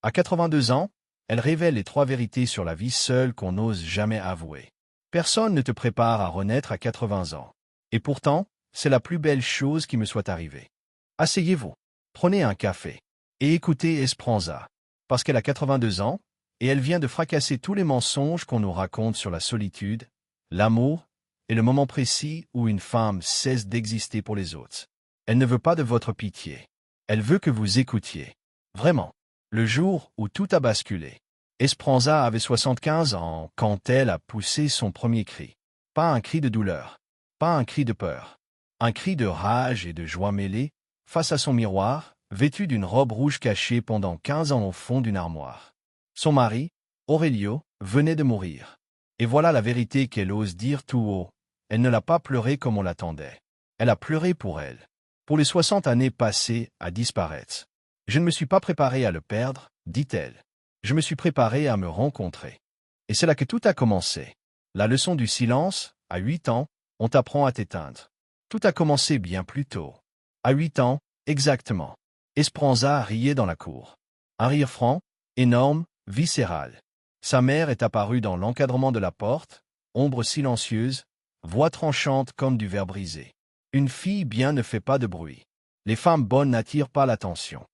À 82 ans, elle révèle les 3 vérités sur la vie seule qu'on n'ose jamais avouer. Personne ne te prépare à renaître à 80 ans. Et pourtant, c'est la plus belle chose qui me soit arrivée. Asseyez-vous, prenez un café, et écoutez Esperanza, parce qu'elle a 82 ans, et elle vient de fracasser tous les mensonges qu'on nous raconte sur la solitude, l'amour, et le moment précis où une femme cesse d'exister pour les autres. Elle ne veut pas de votre pitié. Elle veut que vous écoutiez. Vraiment. Le jour où tout a basculé. Esperanza avait 75 ans quand elle a poussé son premier cri. Pas un cri de douleur. Pas un cri de peur. Un cri de rage et de joie mêlée, face à son miroir, vêtue d'une robe rouge cachée pendant 15 ans au fond d'une armoire. Son mari, Aurelio, venait de mourir. Et voilà la vérité qu'elle ose dire tout haut. Elle ne l'a pas pleuré comme on l'attendait. Elle a pleuré pour elle. Pour les 60 années passées à disparaître. Je ne me suis pas préparé à le perdre, dit-elle. Je me suis préparé à me rencontrer. Et c'est là que tout a commencé. La leçon du silence, à 8 ans, on t'apprend à t'éteindre. Tout a commencé bien plus tôt. À 8 ans, exactement. Esperanza riait dans la cour. Un rire franc, énorme, viscéral. Sa mère est apparue dans l'encadrement de la porte, ombre silencieuse, voix tranchante comme du verre brisé. Une fille bien ne fait pas de bruit. Les femmes bonnes n'attirent pas l'attention.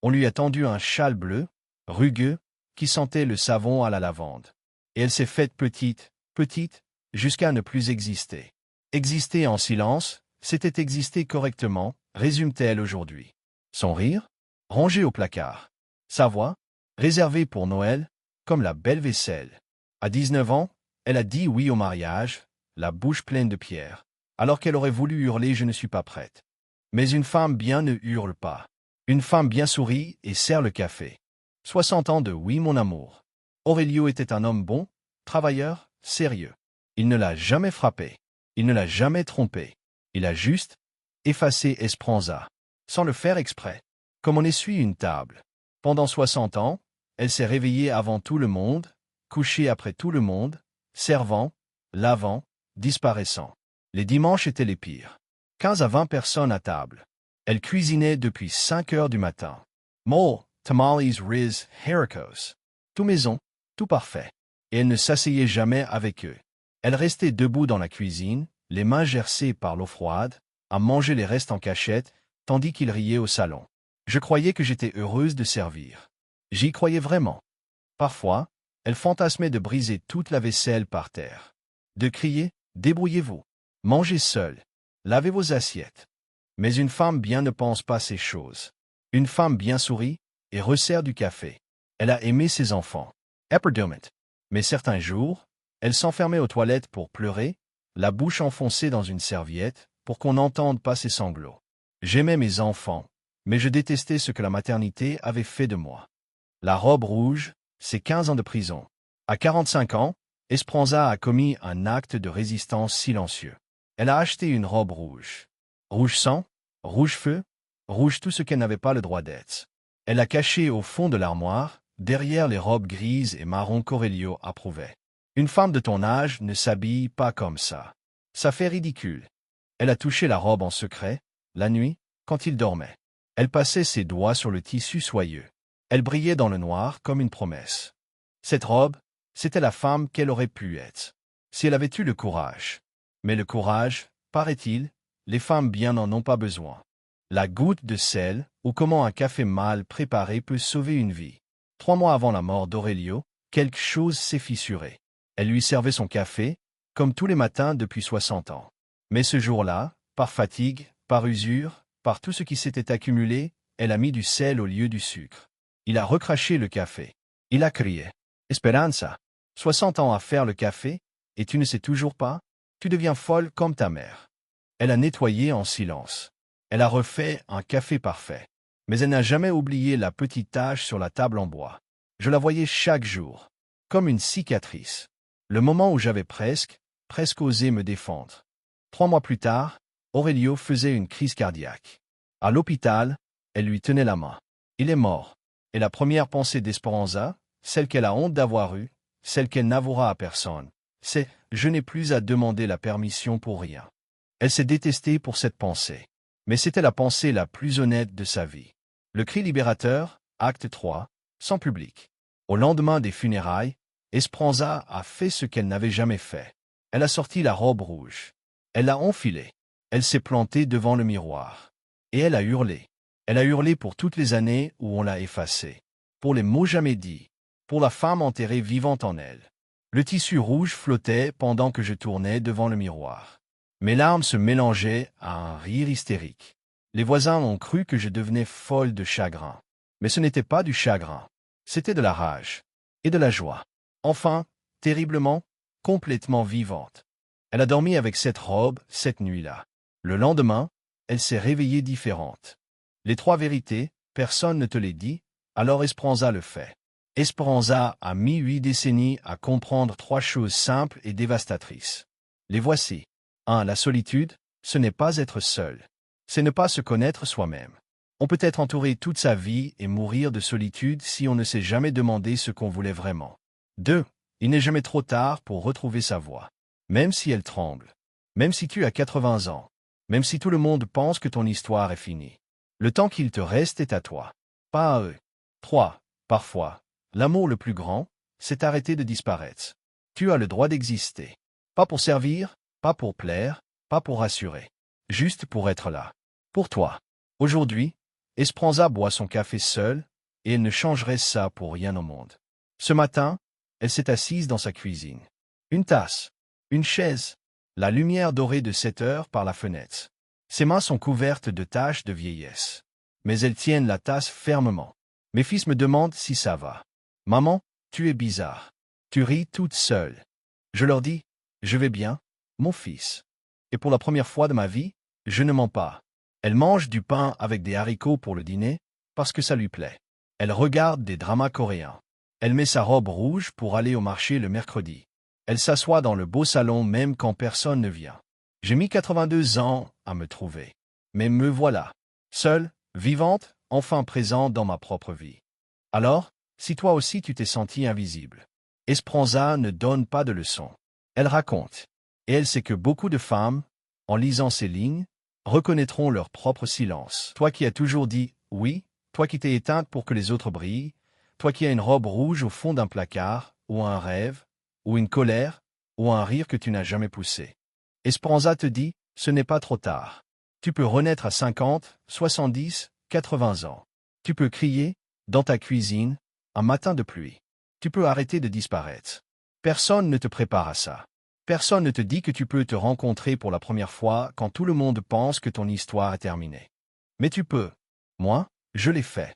On lui a tendu un châle bleu, rugueux, qui sentait le savon à la lavande. Et elle s'est faite petite, petite, jusqu'à ne plus exister. Exister en silence, c'était exister correctement, résume-t-elle aujourd'hui. Son rire, rangé au placard. Sa voix, réservée pour Noël, comme la belle vaisselle. À 19 ans, elle a dit oui au mariage, la bouche pleine de pierres, alors qu'elle aurait voulu hurler « Je ne suis pas prête ». Mais une femme bien ne hurle pas. Une femme bien sourit et sert le café. 60 ans de oui mon amour. Aurelio était un homme bon, travailleur, sérieux. Il ne l'a jamais frappé. Il ne l'a jamais trompé. Il a juste effacé Esperanza, sans le faire exprès, comme on essuie une table. Pendant 60 ans, elle s'est réveillée avant tout le monde, couchée après tout le monde, servant, lavant, disparaissant. Les dimanches étaient les pires. 15 à 20 personnes à table. Elle cuisinait depuis 5 heures du matin. Mole, tamales, riz, haricots. Tout maison, tout parfait. Et elle ne s'asseyait jamais avec eux. Elle restait debout dans la cuisine, les mains gercées par l'eau froide, à manger les restes en cachette, tandis qu'il riait au salon. Je croyais que j'étais heureuse de servir. J'y croyais vraiment. Parfois, elle fantasmait de briser toute la vaisselle par terre. De crier « Débrouillez-vous, mangez seul, lavez vos assiettes ». Mais une femme bien ne pense pas ces choses. Une femme bien sourit et resserre du café. Elle a aimé ses enfants. Eperdumment. Mais certains jours, elle s'enfermait aux toilettes pour pleurer, la bouche enfoncée dans une serviette, pour qu'on n'entende pas ses sanglots. J'aimais mes enfants, mais je détestais ce que la maternité avait fait de moi. La robe rouge, c'est 15 ans de prison. À 45 ans, Esperanza a commis un acte de résistance silencieux. Elle a acheté une robe rouge. Rouge sang, rouge feu, rouge tout ce qu'elle n'avait pas le droit d'être. Elle l'a cachée au fond de l'armoire, derrière les robes grises et marron qu'Aurelio approuvait. Une femme de ton âge ne s'habille pas comme ça. Ça fait ridicule. Elle a touché la robe en secret, la nuit, quand il dormait. Elle passait ses doigts sur le tissu soyeux. Elle brillait dans le noir comme une promesse. Cette robe, c'était la femme qu'elle aurait pu être, si elle avait eu le courage. Mais le courage, paraît-il, les femmes bien n'en ont pas besoin. La goutte de sel, ou comment un café mal préparé peut sauver une vie. 3 mois avant la mort d'Aurelio, quelque chose s'est fissuré. Elle lui servait son café, comme tous les matins depuis 60 ans. Mais ce jour-là, par fatigue, par usure, par tout ce qui s'était accumulé, elle a mis du sel au lieu du sucre. Il a recraché le café. Il a crié. « Esperanza, 60 ans à faire le café, et tu ne sais toujours pas? Tu deviens folle comme ta mère. » Elle a nettoyé en silence. Elle a refait un café parfait. Mais elle n'a jamais oublié la petite tache sur la table en bois. Je la voyais chaque jour, comme une cicatrice. Le moment où j'avais presque osé me défendre. 3 mois plus tard, Aurelio faisait une crise cardiaque. À l'hôpital, elle lui tenait la main. Il est mort. Et la première pensée d'Esperanza, celle qu'elle a honte d'avoir eue, celle qu'elle n'avouera à personne, c'est « je n'ai plus à demander la permission pour rien ». Elle s'est détestée pour cette pensée. Mais c'était la pensée la plus honnête de sa vie. Le cri libérateur, acte 3, sans public. Au lendemain des funérailles, Esperanza a fait ce qu'elle n'avait jamais fait. Elle a sorti la robe rouge. Elle l'a enfilée. Elle s'est plantée devant le miroir. Et elle a hurlé. Elle a hurlé pour toutes les années où on l'a effacée. Pour les mots jamais dits. Pour la femme enterrée vivante en elle. Le tissu rouge flottait pendant que je tournais devant le miroir. Mes larmes se mélangeaient à un rire hystérique. Les voisins ont cru que je devenais folle de chagrin. Mais ce n'était pas du chagrin. C'était de la rage. Et de la joie. Enfin, terriblement, complètement vivante. Elle a dormi avec cette robe cette nuit-là. Le lendemain, elle s'est réveillée différente. Les trois vérités, personne ne te les dit, alors Esperanza le fait. Esperanza a mis 8 décennies à comprendre 3 choses simples et dévastatrices. Les voici. 1. La solitude, ce n'est pas être seul. C'est ne pas se connaître soi-même. On peut être entouré toute sa vie et mourir de solitude si on ne s'est jamais demandé ce qu'on voulait vraiment. 2. Il n'est jamais trop tard pour retrouver sa voix. Même si elle tremble. Même si tu as 80 ans. Même si tout le monde pense que ton histoire est finie. Le temps qu'il te reste est à toi. Pas à eux. 3. Parfois, l'amour le plus grand, c'est arrêter de disparaître. Tu as le droit d'exister. Pas pour servir, pas pour plaire, pas pour rassurer. Juste pour être là. Pour toi. Aujourd'hui, Esperanza boit son café seule, et elle ne changerait ça pour rien au monde. Ce matin, elle s'est assise dans sa cuisine. Une tasse, une chaise, la lumière dorée de 7 heures par la fenêtre. Ses mains sont couvertes de taches de vieillesse. Mais elles tiennent la tasse fermement. Mes fils me demandent si ça va. Maman, tu es bizarre. Tu ris toute seule. Je leur dis, je vais bien, mon fils. Et pour la première fois de ma vie, je ne mens pas. Elle mange du pain avec des haricots pour le dîner, parce que ça lui plaît. Elle regarde des dramas coréens. Elle met sa robe rouge pour aller au marché le mercredi. Elle s'assoit dans le beau salon même quand personne ne vient. J'ai mis 82 ans à me trouver. Mais me voilà. Seule, vivante, enfin présente dans ma propre vie. Alors, si toi aussi tu t'es senti invisible. Esperanza ne donne pas de leçons. Elle raconte. Et elle sait que beaucoup de femmes, en lisant ces lignes, reconnaîtront leur propre silence. Toi qui as toujours dit « oui », toi qui t'es éteinte pour que les autres brillent, toi qui as une robe rouge au fond d'un placard, ou un rêve, ou une colère, ou un rire que tu n'as jamais poussé. Esperanza te dit « ce n'est pas trop tard ». Tu peux renaître à 50, 70, 80 ans. Tu peux crier, dans ta cuisine, un matin de pluie. Tu peux arrêter de disparaître. Personne ne te prépare à ça. Personne ne te dit que tu peux te rencontrer pour la première fois quand tout le monde pense que ton histoire est terminée. Mais tu peux. Moi, je l'ai fait.